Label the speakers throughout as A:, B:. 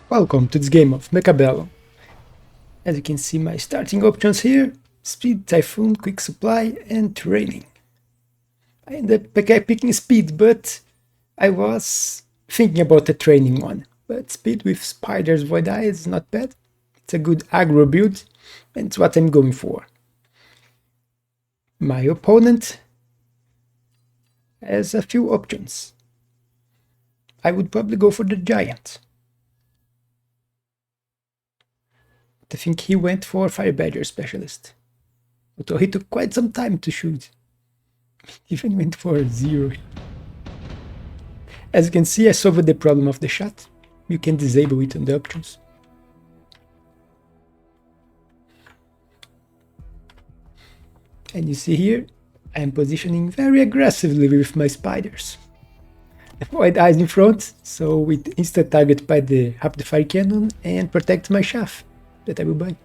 A: Welcome to this game of Mechabellum. As you can see, my starting options here: Speed, Typhoon, Quick Supply, and Training. I ended up picking Speed, but I was thinking about the Training one. But Speed with Spiders, Void Eye is not bad. It's a good aggro build, and it's what I'm going for. My opponent has a few options. I would probably go for the Giant. I think he went for Fire Badger Specialist. Although he took quite some time to shoot. He even went for 0. As you can see, I solved the problem of the shot. You can disable it on the options. And you see here, I am positioning very aggressively with my spiders. Avoid eyes in front, so it insta target by the Rapid Fire Cannon and protect my shaft that I will buy.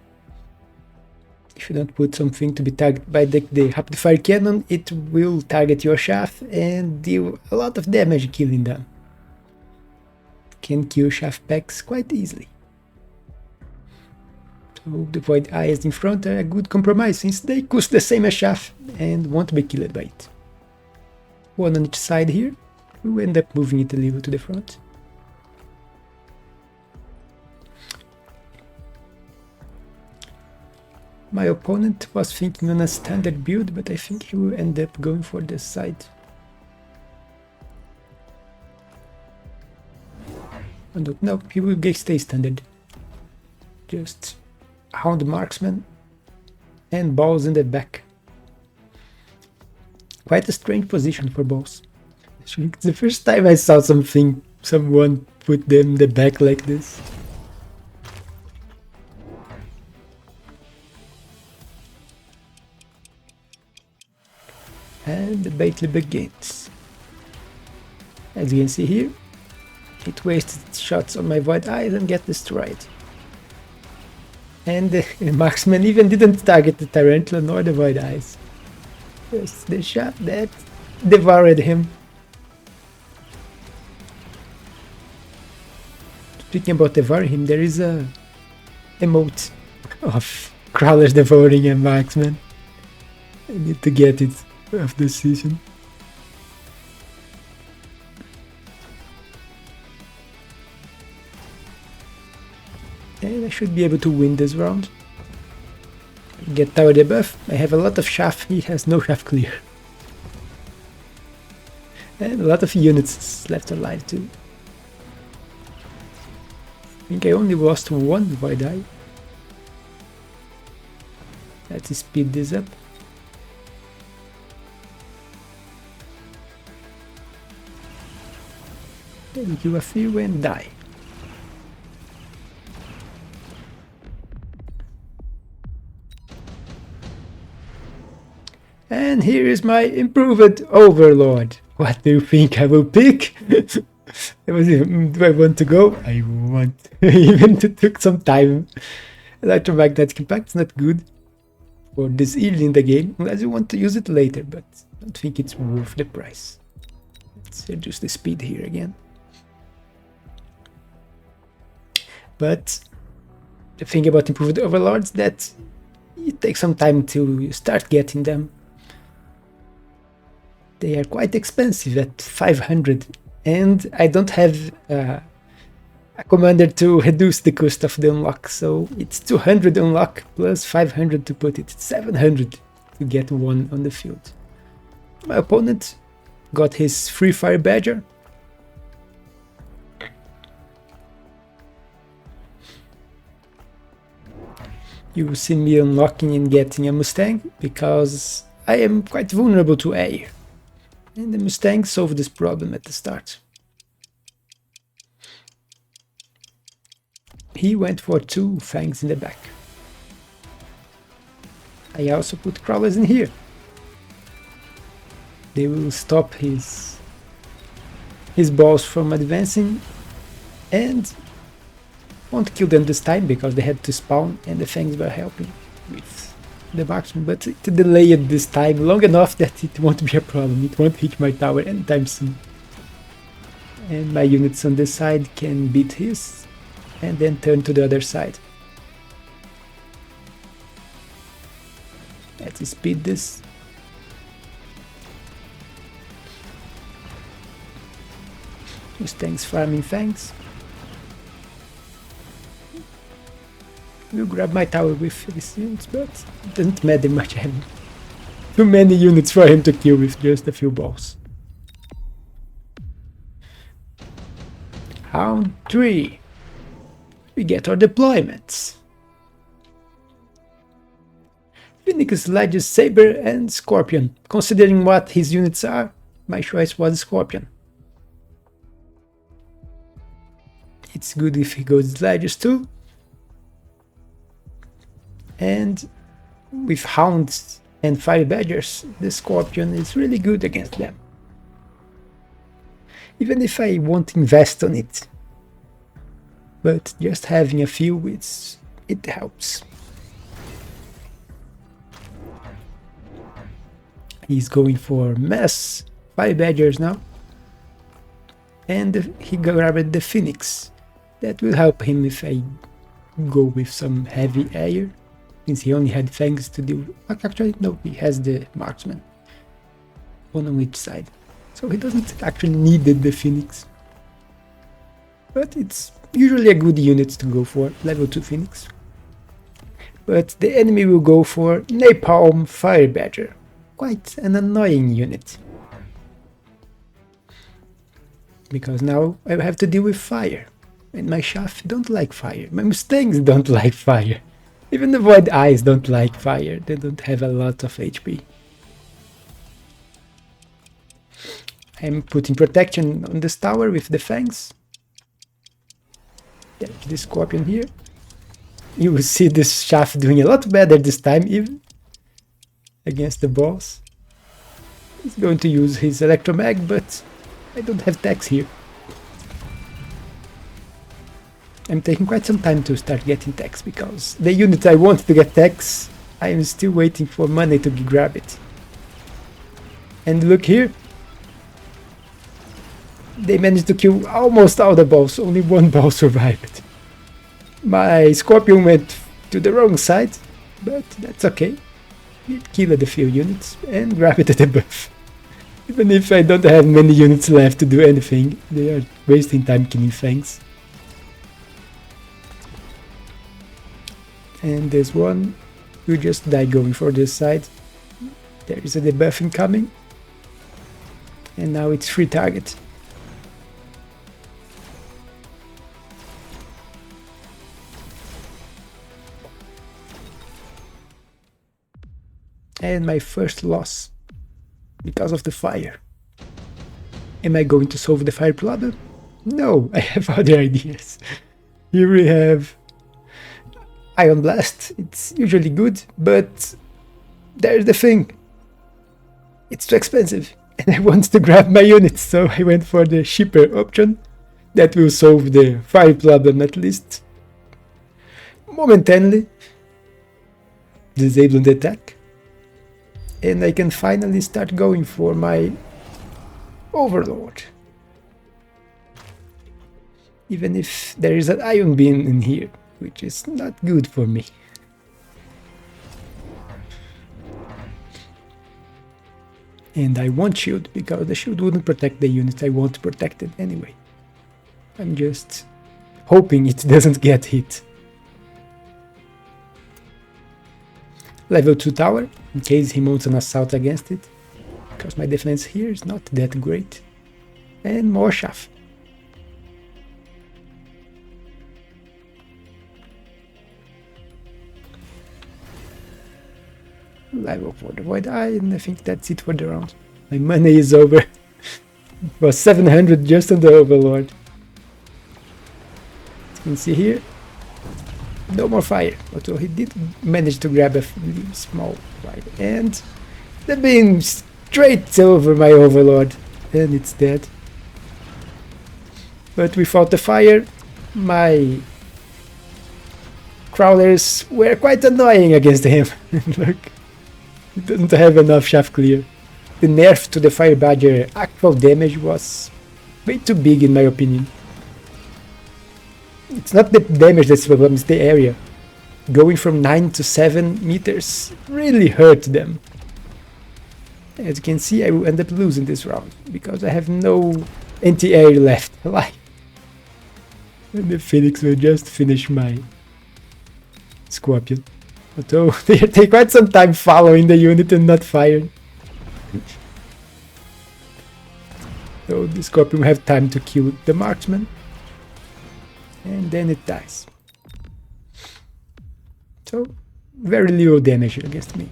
A: If you don't put something to be targeted by the Rapid Fire Cannon, it will target your shaft and deal a lot of damage killing them. Can kill shaft packs quite easily. So the Void Eyes in front are a good compromise since they cost the same as shaft and won't be killed by it. One on each side here, we will end up moving it a little to the front. My opponent was thinking on a standard build, but I think he will end up going for this side. No, he will stay standard. Just Hound Marksman and balls in the back. Quite a strange position for balls. It's the first time I saw someone put them in the back like this. And the battle begins. As you can see here, it wasted shots on my Void Eyes and get destroyed. And the marksman even didn't target the Tarantula nor the Void Eyes. Just the shot that devoured him. Speaking about devouring him, there is a emote of crawlers devouring a marksman. I need to get it of the season. And I should be able to win this round. Get tower debuff. I have a lot of shaft, he has no shaft clear. And a lot of units left alive too. I think I only lost one Void Eye. Let's speed this up. Then kill a few and die. And here is my improved Overlord. What do you think I will pick? Do I want to go? I want. Even it took some time. Electromagnetic impact is not good for this early in the game, unless you want to use it later, but I don't think it's worth the price. Let's reduce the speed here again. But the thing about improved Overlords that it takes some time to start getting them. They are quite expensive at 500, and I don't have a commander to reduce the cost of the unlock, so it's 200 unlock plus 500 to put it. It's 700 to get one on the field. My opponent got his free Fire Badger. You will see me unlocking and getting a Mustang because I am quite vulnerable to air. And the Mustang solved this problem at the start. He went for 2 fangs in the back. I also put crawlers in here. They will stop his balls from advancing and won't kill them this time because they had to spawn and the fangs were helping with the marksman, but it delayed this time long enough that it won't be a problem. It won't hit my tower anytime soon. And my units on this side can beat his. and then turn to the other side. Let's speed this. Mustangs farming fangs. We'll grab my tower with these units, but it doesn't matter much. I have too many units for him to kill with just a few balls. Round 3. We get our deployments. Phoenix, Legis, Saber and Scorpion. Considering what his units are, my choice was Scorpion. It's good if he goes Legis too. And with Hounds and Fire Badgers, the Scorpion is really good against them. Even if I won't invest on it. But just having a few, it helps. He's going for mass Fire Badgers now. And he grabbed the Phoenix. That will help him if I go with some heavy air. Since he only had fangs to do. Actually, no, he has the marksman. One on each side. So he doesn't actually need the Phoenix. But it's usually a good unit to go for, level 2 Phoenix. But the enemy will go for Napalm Fire Badger. Quite an annoying unit. Because now I have to deal with fire. And my Chaff don't like fire. My Mustangs don't like fire. Even the Void Eyes don't like fire. They don't have a lot of HP. I'm putting protection on this tower with the fangs. There's the Scorpion here. You will see this Chaff doing a lot better this time even. Against the boss. He's going to use his Electromag, but I don't have techs here. I'm taking quite some time to start getting techs because the unit I want to get techs, I am still waiting for money to grab it. And look here. They managed to kill almost all the balls, only one ball survived. My Scorpion went to the wrong side, but that's okay. It killed a few units and grabbed the buff. Even if I don't have many units left to do anything, they are wasting time killing fangs. And there's one who just died going for this side. There is a debuff incoming. And now it's free target. And my first loss. Because of the fire. Am I going to solve the fire problem? No, I have other ideas. Here we have Ion Blast. It's usually good, but there's the thing. It's too expensive, and I want to grab my units, so I went for the cheaper option. That will solve the fire problem at least. Momentarily. Disabling the attack. And I can finally start going for my Overlord. Even if there is an Ion Beam in here, which is not good for me. And I want shield, because the shield wouldn't protect the units I want protected anyway. I'm just hoping it doesn't get hit. Level 2 tower, in case he mounts an assault against it, because my defense here is not that great. And more Chaff. Level for the Void Eye, and I think that's it for the round. My money is over. It was 700 just on the Overlord. You can see here. No more fire, although he did manage to grab a small fire. And the beam straight over my Overlord, and it's dead. But without the fire, my crawlers were quite annoying against him. Look, he doesn't have enough shaft clear. The nerf to the Fire Badger actual damage was way too big in my opinion. It's not the damage that's the problem, it's the area. Going from 9 to 7 meters really hurt them. As you can see, I will end up losing this round, because I have no anti-air left alive. And the Phoenix will just finish my Scorpion. Although they take quite some time following the unit and not firing. So the Scorpion will have time to kill the marksman. And then it dies. So very little damage against me.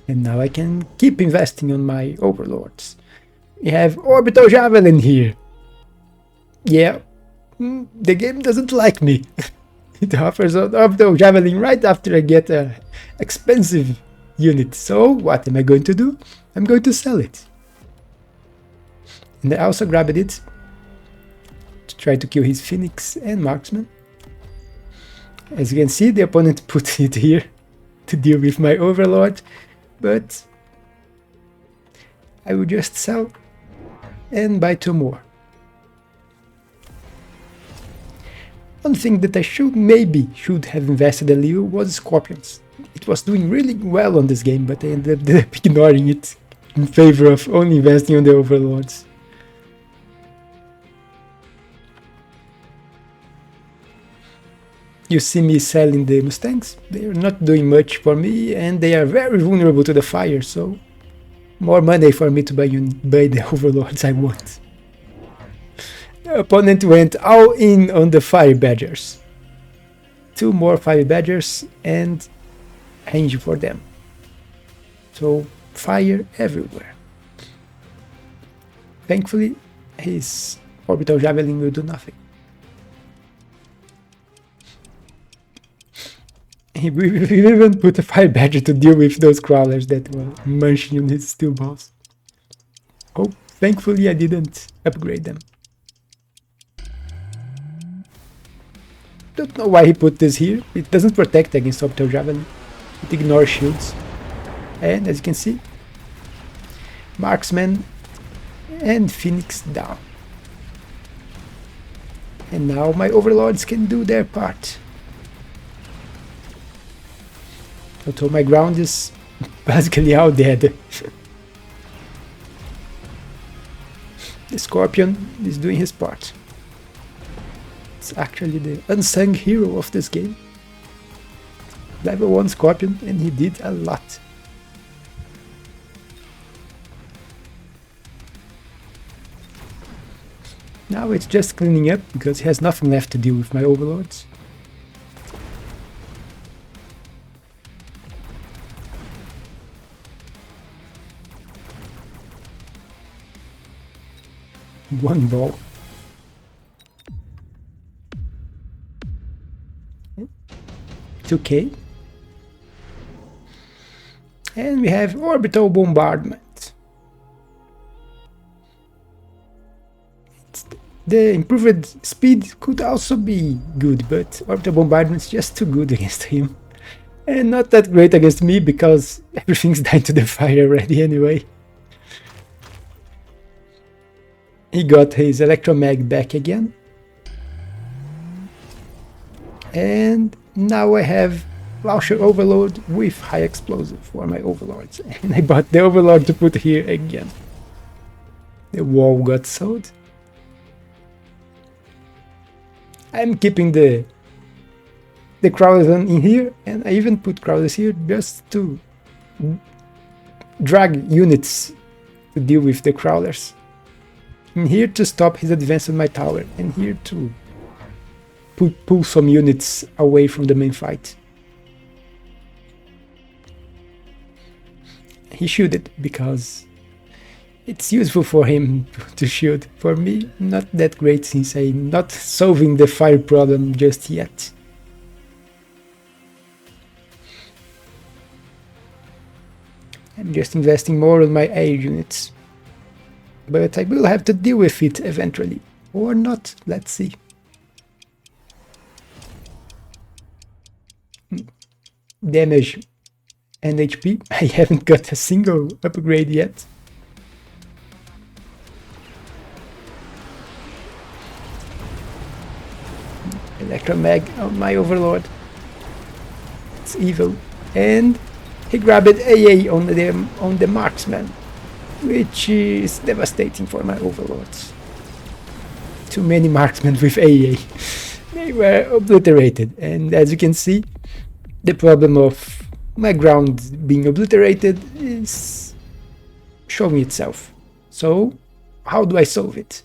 A: And now I can keep investing on my Overlords. We have Orbital Javelin here. Yeah, the game doesn't like me. It offers an Orbital Javelin right after I get an expensive unit. So what am I going to do? I'm going to sell it. And I also grabbed it to try to kill his Phoenix and Marksman. As you can see, the opponent put it here to deal with my Overlord, but I will just sell and buy 2 more. One thing that I should have invested a little was Scorpions. It was doing really well on this game, but I ended up ignoring it in favor of only investing on the Overlords. You see me selling the Mustangs, they are not doing much for me and they are very vulnerable to the fire, so more money for me to buy the Overlords I want. The opponent went all in on the Fire Badgers. 2 more Fire Badgers and range for them. So fire everywhere. Thankfully his Orbital Javelin will do nothing. He even put a Fire Badger to deal with those crawlers that were munching on his steel balls. Oh, thankfully I didn't upgrade them. Don't know why he put this here. It doesn't protect against Orbital Javelin. It ignores shields. And as you can see, Marksman and Phoenix down. And now my Overlords can do their part. Although my ground is basically all dead. The Scorpion is doing his part. It's actually the unsung hero of this game. Level 1 Scorpion, and he did a lot. Now it's just cleaning up, because he has nothing left to deal with my Overlords. One ball. 2k. And we have Orbital Bombardment. The improved speed could also be good, but Orbital Bombardment is just too good against him. And not that great against me, because everything's died to the fire already anyway. He got his Electromag back again. And now I have Launcher Overload with High Explosive for my Overlords. And I bought the Overlord to put here again. The wall got sold. I'm keeping the crawlers in here, and I even put crawlers here just to drag units to deal with the crawlers. In here to stop his advance on my tower, and here to pull some units away from the main fight. He shielded because it's useful for him to shield. For me, not that great, since I'm not solving the fire problem just yet. I'm just investing more on my air units. But I will have to deal with it eventually. Or not, let's see. Damage and HP. I haven't got a single upgrade yet. Electromag on my Overlord. It's evil. And he grabbed AA on the marksman, which is devastating for my Overlords. Too many marksmen with AA. They were obliterated, and as you can see, the problem of my ground being obliterated is showing itself. So, how do I solve it?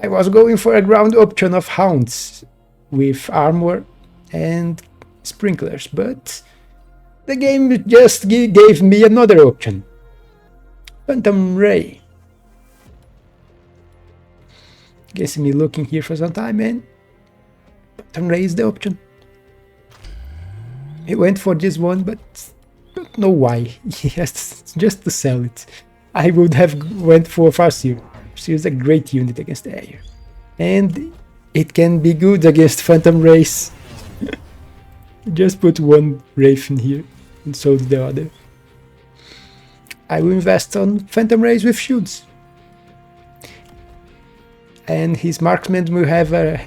A: I was going for a ground option of hounds with armor and sprinklers, but the game just gave me another option. Phantom Ray. Guess me looking here for some time, and Phantom Ray is the option. He went for this one, but don't know why. He has just to sell it. I would have went for Farseer. Farseer is a great unit against the air, and it can be good against Phantom Rays. Just put one Wraith in here and sold the other. I will invest on Phantom Rays with shields. And his marksmen will have a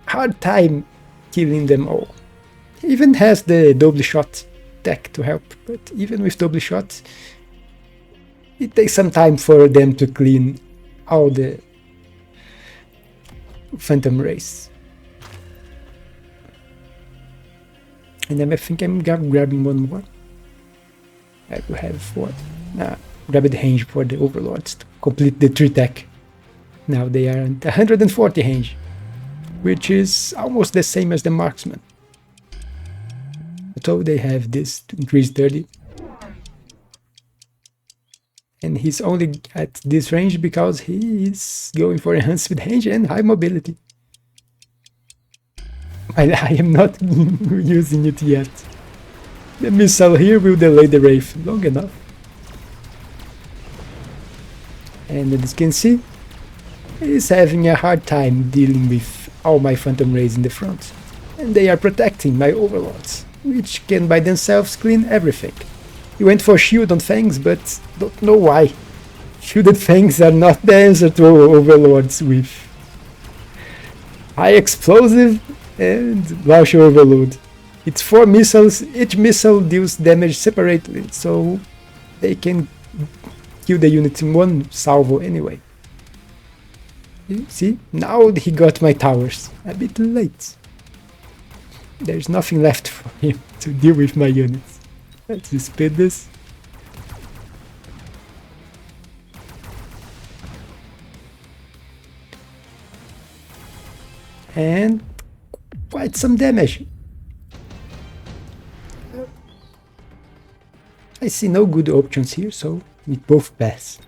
A: hard time killing them all. He even has the double shot tech to help, but even with double shot, it takes some time for them to clean all the Phantom Rays. And then I think I'm grabbing one more. I will have four. Grab the range for the Overlords to complete the 3 tech. Now they are at 140 range, which is almost the same as the marksman. So they have this to increase 30. And he's only at this range because he is going for enhanced speed range and high mobility. I am not using it yet. The missile here will delay the Wraith long enough. And as you can see, he's having a hard time dealing with all my Phantom Rays in the front. And they are protecting my Overlords, which can by themselves clean everything. He went for shield on Fangs, but don't know why. Shielded Fangs are not the answer to Overlords with high explosive and launcher overload. It's 4 missiles, each missile deals damage separately, so they can kill the unit in one salvo anyway. You see, now he got my towers. A bit late. There's nothing left for him to deal with my units. Let's speed this. And quite some damage. I see no good options here, so we both pass.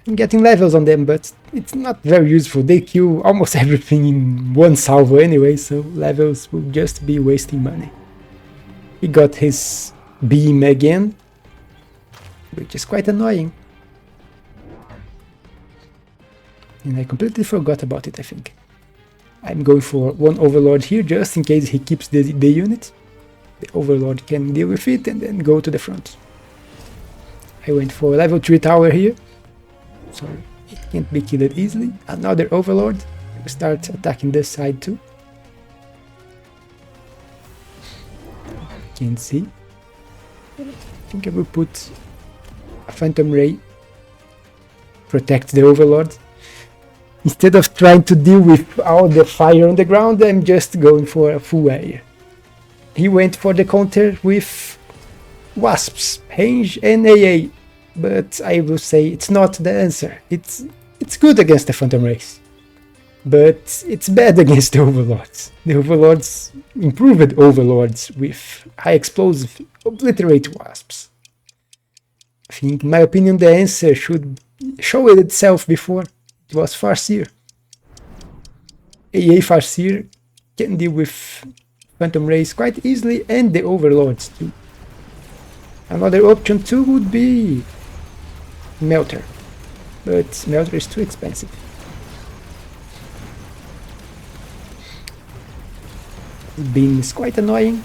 A: I'm getting levels on them, but it's not very useful. They kill almost everything in one salvo anyway, so levels will just be wasting money. He got his beam again, which is quite annoying. And I completely forgot about it, I think. I'm going for one Overlord here, just in case he keeps the unit. The Overlord can deal with it and then go to the front. I went for level 3 tower here, so it can't be killed easily. Another Overlord. I will start attacking this side too. You can see. I think I will put a Phantom Ray. Protect the Overlord. Instead of trying to deal with all the fire on the ground, I'm just going for a full area. He went for the counter with Wasps, range and AA, but I will say it's not the answer. It's good against the Phantom Rays, but it's bad against the Overlords. The Overlords, improved Overlords with high explosive, obliterate Wasps. I think, in my opinion, the answer should show it itself before. It was Farseer. AA Farseer can deal with Phantom Rays quite easily, and the Overlords too. Another option too would be Melter, but Melter is too expensive. Beam is quite annoying.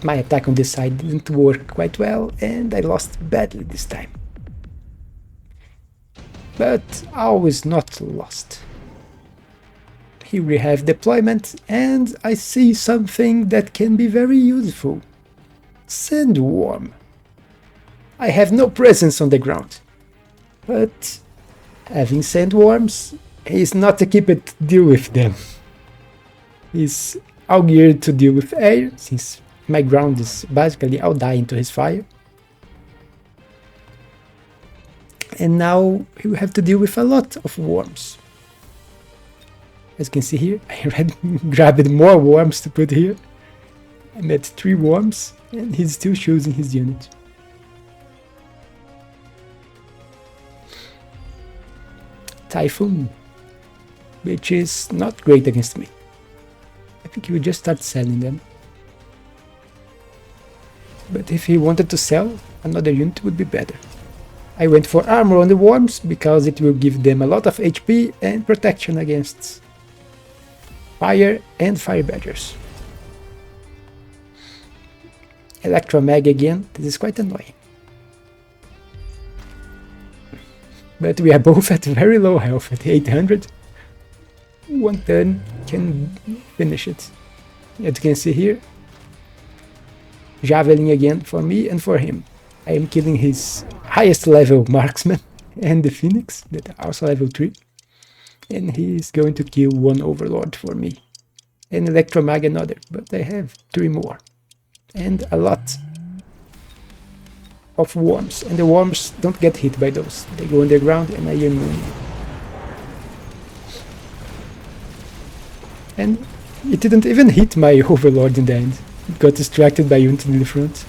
A: my attack on this side didn't work quite well, and I lost badly this time. But all is not lost. Here we have deployment, and I see something that can be very useful. Sandworm. I have no presence on the ground, but having sandworms is not equipped to deal with them. He's all geared to deal with air, since my ground is basically all dying to his fire. And now he will have to deal with a lot of worms. As you can see here, I already grabbed more worms to put here. I'm at 3 worms, and he's still choosing his unit. Typhoon, which is not great against me. I think he will just start selling them. But if he wanted to sell, another unit would be better. I went for armor on the worms because it will give them a lot of HP and protection against fire and fire badgers. Electromag again, this is quite annoying. But we are both at very low health, at 800. One turn can finish it. As you can see here, javelin again for me and for him. I am killing his highest level marksman and the phoenix, that are also level 3. And he is going to kill 1 overlord for me. And electromag another, but I have 3 more. And a lot of worms, and the worms don't get hit by those. They go underground and I am immune. And it didn't even hit my overlord in the end. It got distracted by unit in the front.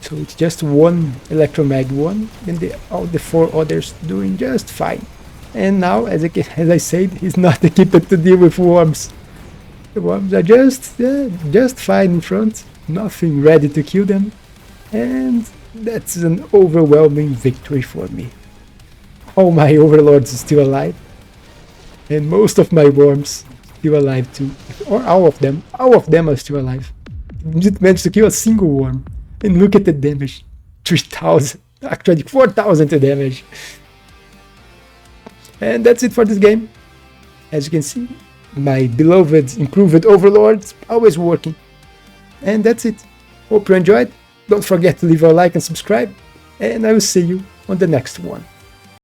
A: So it's just 1 electromag 1, and all the 4 others doing just fine. And now, as I said, he's not equipped to deal with worms. The worms are just fine in front, nothing ready to kill them. And that's an overwhelming victory for me. All my overlords are still alive, and most of my worms still alive too. Or all of them are still alive. Didn't manage to kill a single worm. And look at the damage, 3000, actually 4000 to damage. And that's it for this game. As you can see, my beloved improved overlords always working. And that's it. Hope you enjoyed. Don't forget to leave a like and subscribe, and I will see you on the next one.